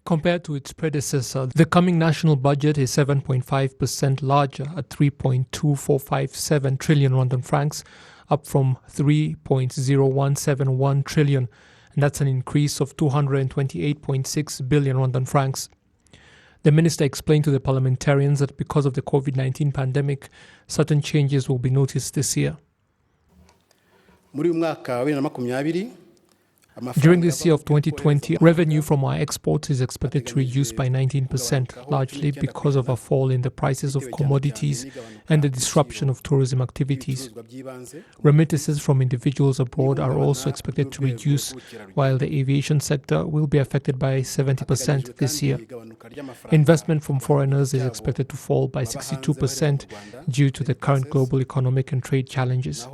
Compared to its predecessor, the coming national budget is 7.5% larger at 3.2457 trillion Rwandan francs, up from 3.0171 trillion, and that's an increase of 228.6 billion Rwandan francs. The minister explained to the parliamentarians that because of the COVID-19 pandemic, certain changes will be noticed this year. During this year of 2020, revenue from our exports is expected to reduce by 19%, largely because of a fall in the prices of commodities and the disruption of tourism activities. Remittances from individuals abroad are also expected to reduce, while the aviation sector will be affected by 70% this year. Investment from foreigners is expected to fall by 62% due to the current global economic and trade challenges.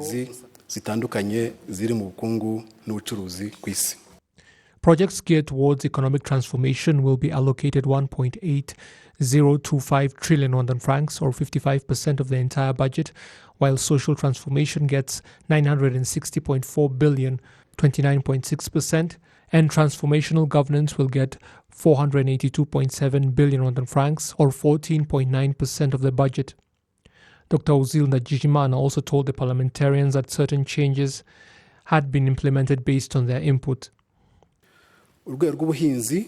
Projects geared towards economic transformation will be allocated 1.8025 trillion Rwandan francs, or 55% of the entire budget, while social transformation gets 960.4 billion, 29.6%, and transformational governance will get 482.7 billion Rwandan francs, or 14.9% of the budget. Dr. Ozil Ndagijimana also told the parliamentarians that certain changes had been implemented based on their input. The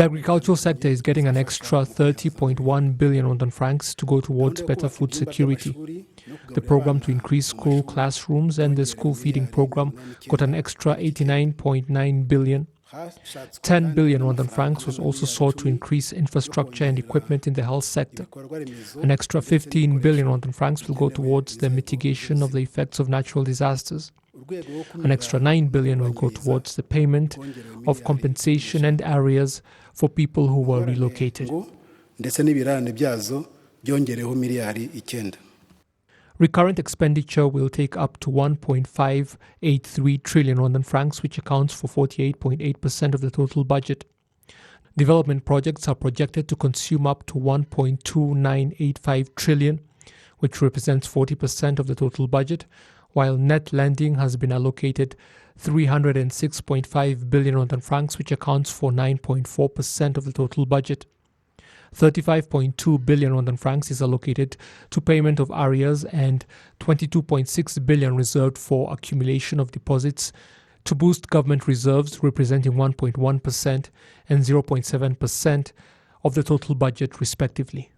agricultural sector is getting an extra 30.1 billion Rwandan francs to go towards better food security. The program to increase school classrooms and the school feeding program got an extra 89.9 billion. 10 billion Rwandan francs was also sought to increase infrastructure and equipment in the health sector. An extra 15 billion Rwandan francs will go towards the mitigation of the effects of natural disasters. An extra 9 billion will go towards the payment of compensation and areas for people who were relocated. Recurrent expenditure will take up to 1.583 trillion Rwandan francs, which accounts for 48.8% of the total budget. Development projects are projected to consume up to 1.2985 trillion, which represents 40% of the total budget, while net lending has been allocated 306.5 billion Rwandan francs, which accounts for 9.4% of the total budget. 35.2 billion Rwandan francs is allocated to payment of arrears and 22.6 billion reserved for accumulation of deposits to boost government reserves, representing 1.1% and 0.7% of the total budget respectively.